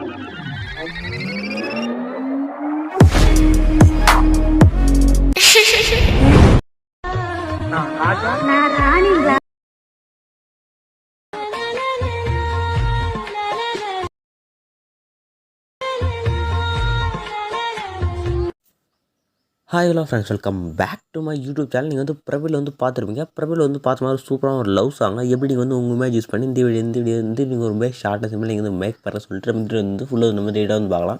Hi hello friends, welcome back to my YouTube channel. நீங்கள் வந்து பிரபுவில் வந்து பார்த்துருப்பீங்க. பிரபுவில் வந்து பார்த்த மாதிரி சூப்பரான ஒரு லவ் சாங் எப்படி நீங்கள் வந்து உங்கள் இமேஜ் யூஸ் பண்ணி இந்த வீடியோ வந்து நீங்கள் ஒரு ஷார்ட்டாக சிம்பிள் நீங்கள் வந்து மேக் பண்ண சொல்லிட்டு இந்த வந்து ஃபுல்லாக இந்த மாதிரி டேட்டாக வந்து பார்க்கலாம்.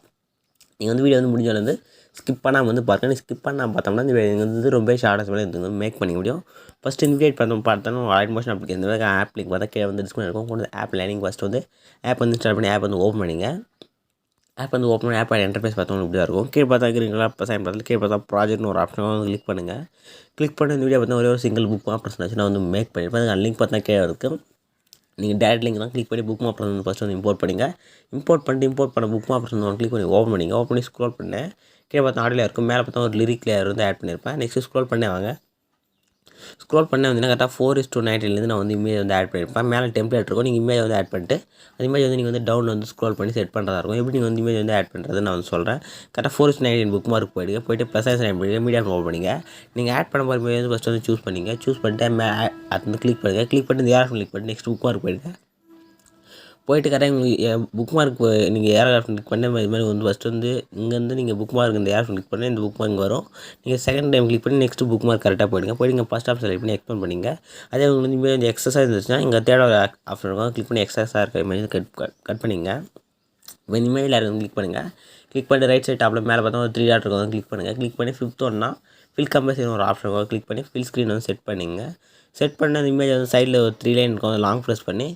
நீங்கள் வந்து வீடியோ வந்து முடிஞ்சாலும் வந்து ஸ்கிப் பண்ணாமல் வந்து பார்க்கணும். ஸ்கிப் பண்ணால் பார்த்தோம்னா இந்த வீடியோ வந்து ரொம்ப ஷார்ட்டாக சிம்பிளாக வந்து மேக் பண்ணிக்க முடியும். ஃபஸ்ட்டு இந்த வீடியோ பார்த்தோம்னா ஆட் மோஷன் அப்ளிகேஷன் இந்த மாதிரி ஆப் லிங்க் பார்த்தா கீழே வந்து டிஸ்பிளே இருக்கும். கொண்டு ஆப் லைனிங் ஃபஸ்ட்டு வந்து ஆப் வந்து இன்ஸ்டால் பண்ணி ஆப் வந்து ஓப்பன் பண்ணிங்க. ஆப் வந்து ஓப்பன் பண்ணி ஆப்போட இன்டர்ஃபேஸ் பார்த்தோம்னா இப்படி தான் இருக்கும். கீழே பார்த்தா இருக்கிறீங்களா பசங்க பார்த்தாலும் கீழே பார்த்தா ப்ராஜெக்ட்னு ஒரு ஆப்ஷன் வந்து கிளிக் பண்ணுங்கள். கிளிக் பண்ணி இந்த வீடியோ பார்த்தா ஒரே ஒரு சிங்கிள் புக் ஆப்ஷன் வச்சு நான் வந்து மேக் பண்ணியிருப்பேன். அதுக்கு லிங்க் பார்த்தா கீழே இருக்குது. நீங்கள் டேரக்ட் லிங்க் தான் கிளிக் பண்ணி புக் ஆப்ஷன் வந்து ஃபஸ்ட்டு வந்து இம்போர்ட் பண்ணுங்கள். இம்போர்ட் பண்ண புக் ஆப்ஷன் வந்து கிளிக் பண்ணி ஓப்பன் பண்ணிங்க. ஓப்பன் பண்ணி ஸ்க்ரோல் பண்ணேன். கீழே பார்த்தா ஆடியோ இருக்கும். மேலே பார்த்தா ஒரு லிரிக் லேயர் வந்து ஆட் பண்ணியிருப்பேன். நெக்ஸ்ட் ஸ்க்ரோல் பண்ணி வாங்க. ஸ்க்ரோல் பண்ண வந்து கரெக்டாக 4:19 நான் வந்து இமேஜ் வந்து ஆட் பண்ணியிருப்பேன். மேலே டெம்ப்ளேட் இருக்கும். நீங்கள் இமேஜ் வந்து ஆட் பண்ணிட்டு அந்த இமேஜ் வந்து நீங்கள் வந்து டவுன் வந்து ஸ்க்ரோல் பண்ணி செட் பண்ணுறதா இருக்கும். எப்படி நீங்கள் வந்து இமேஜ் வந்து ஆட் பண்ணுறது நான் வந்து சொல்கிறேன். கரெக்டாக 4:19 புக் மார்க் போய்ட்டு ப்ளஸ் ஆட் பண்ணி மீடியம் ஓப்பன் பண்ணிங்க. நீங்கள் ஆட் பண்ண போகிற இமேஜ் வந்து ஃபஸ்ட்டு வந்து சூஸ் பண்ணிங்க. சூஸ் பண்ணிட்டு அது வந்து கிளிக் பண்ணுங்கள். கிளிக் பண்ணிட்டு இந்த கிளிக் பண்ணி நெக்ஸ்ட் புக் மார்க் போயிட்டு கரெக்டாக உங்களுக்கு புக் மார்க் நீங்கள் ஆப்ஷன் கிளிக் பண்ண இது மாதிரி வந்து ஃபஸ்ட்டு வந்து இங்கேருந்து நீங்கள் புக் மார்க் இந்த ஆப்ஷன் கிளிக் பண்ணி இந்த புக் மார்க் வரும். நீங்கள் செகண்ட் டைம் கிளிக் பண்ணி நெக்ஸ்ட் புக் மார்க் கரெக்டாக போய்ட்டு ஃபஸ்ட் ஆப்ஷன் செலக்ட் பண்ணி எக்ஸ்பெண்ட் பண்ணிங்க. அதே உங்களுக்கு வந்து இந்த எக்ஸஸாக இருந்துச்சுன்னா இங்கே தேர்ட் ஆப்ஷன் இருக்கும். கிளிக் பண்ணி எக்ஸஸாக இருக்க இமேஜ் கட் பண்ணிங்க. இப்போ இமேஜில் இருக்கும் கிளிக் பண்ணுங்கள். கிளிக் பண்ணி ரைட் சைட் டாப்பில் மேலே பார்த்தா ஒரு 3 டாட் இருக்கும். கிளிக் பண்ணுங்கள். கிளிக் பண்ணி 5th ஒன்னா ஃபில் கம்பேசிவ் ஒரு ஆப்ஷன் இருக்கும். கிளிக் பண்ணி ஃபில் ஸ்க்ரீன் வந்து செட் பண்ணிங்க. செட் பண்ண அந்த இமேஜ் வந்து சைடில் ஒரு 3 லைன் இருக்கும். லாங் ப்ரெஸ் பண்ணி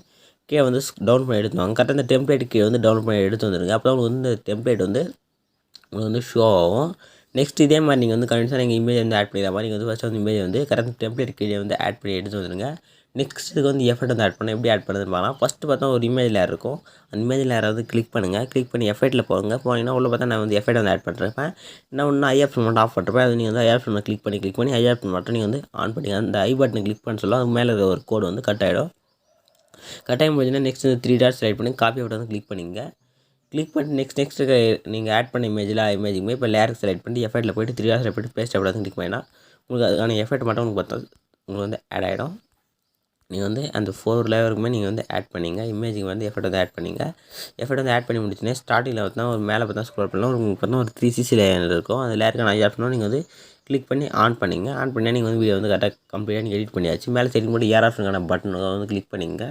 கீழே வந்து டவுன் பண்ணி எடுத்து வாங்க. கரெக்டாக இந்த டெம்ப்ளேட் கீழே வந்து டவுன் பண்ணி எடுத்து வந்துடுங்க. அப்போ உங்களுக்கு வந்து இந்த டெம்ப்ளேட் வந்து உங்களுக்கு வந்து ஷோ ஆகும். நெக்ஸ்ட் இதே மாதிரி நீங்கள் வந்து கண்டிப்பாக நீங்கள் இமேஜ் வந்து ஆட் பண்ணிக்கிற மாதிரி நீங்கள் வந்து ஃபஸ்ட்டு வந்து இமேஜ் வந்து கரெக்டாக டெம்ப்ளேட் கீழே வந்து ஆட் பண்ணி எடுத்து வந்துடுங்க. நெக்ஸ்ட் இதுக்கு வந்து எஃபெக்ட் வந்து ஆட் பண்ண எப்படி ஆட் பண்ணுறதுன்னு பார்க்கலாம். ஃபஸ்ட்டு பார்த்தா ஒரு இமேஜ் லேயர் இருக்கும். அந்த இமேஜ் லேயரை வந்து கிளிக் பண்ணுங்கள். கிளிக் பண்ணி எஃபெக்ட்டில் போனீங்கன்னா உள்ள பார்த்தா நான் வந்து எஃபெக்ட் வந்து ஆட் பண்ணுறேன். நான் ஒன்று ஐ ஆப்ஷன் மட்டும் ஆஃப் பண்ணுறேன். அது நீங்கள் வந்து ஐ ஆப்ஷன் கிளிக் பண்ணி ஐ ஆப்ஷன் மட்டும் நீங்கள் வந்து ஆன் பண்ணிங்க. அந்த ஐ பட்டனை கிளிக் பண்ண சொல்ல அது மேலே இருக்க ஒரு கோடு வந்து கட் ஆகிடும். கட்டாயம் முடிஞ்சுன்னா நெக்ஸ்ட் 3 டாட் செலக்ட் பண்ணி காப்பி அவுட் வந்து கிளிக் பண்ணிங்க. கிளிக் பண்ணிட்டு நெக்ஸ்ட் நீங்கள் ஆட் பண்ண இமேஜுமே இப்போ லேயருக்கு செலக்ட் பண்ணி எஃபெக்ட்டில் போய்ட்டு 3 டாட் செலக்ட் பண்ணி பேஸ்ட் அப்படி வந்து கிளிக் பண்ணினா உங்களுக்கு அதுக்கான எஃபெக்ட் மட்டும் உங்களுக்கு வந்து ஆட் ஆகிடும். நீங்கள் வந்து அந்த 4 லேயருக்குமே நீங்கள் வந்து ஆட் பண்ணிங்க. இமேஜுக்கு வந்து எஃபெக்ட் வந்து ஆட் பண்ணிங்க. எஃபெக்ட் வந்து ஆட் பண்ணி முடிச்சுன்னா ஸ்டார்டிங்கில் பார்த்தா ஒரு மேலே பார்த்தா ஸ்க்ரோல் பண்ணலாம். உங்களுக்கு பார்த்தா ஒரு 3cc லேயர் இருக்கும். அந்த லேயருக்கான ஐ ஆப்ஷனும் நீங்கள் வந்து கிளிக் பண்ணி ஆன் பண்ணிங்க. ஆன் பண்ணால் நீங்கள் வந்து வீடியோ வந்து கரெக்டாக கம்ப்ளீட்டாக நீங்கள் எடிட் பண்ணியாச்சு. மேலே செட்டிங் பண்ணி ஆப்ஷனுக்கான பட்டன் வந்து கிளிக் பண்ணிங்க.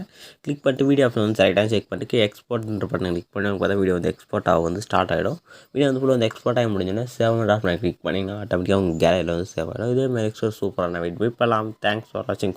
கிளிக் பண்ணிட்டு வீடியோ ஆப்ஷன் வந்து செலக்டாக செக் பண்ணிட்டு எக்ஸ்போர்ட்ன்ற பட்டன் கிளிக் பண்ணி உங்களுக்கு பார்த்தா வீடியோ வந்து எக்ஸ்போர்ட் ஆக வந்து ஸ்டார்ட் ஆகிடும். வீடியோ வந்து ஃபுல்லாக வந்து எக்ஸ்போர்ட் ஆகி முடிஞ்சோன்னா 7 ஆப்ஷன் கிளிக் பண்ணிங்கன்னா ஆட்டோமேட்டிக்காக உங்கள் கேலரியில் வந்து சேவ் ஆகிடும். இதே மாதிரி சூப்பரான வீடியோ போய் பண்ணலாம். தேங்க்ஸ் ஃபார் வாட்சிங்.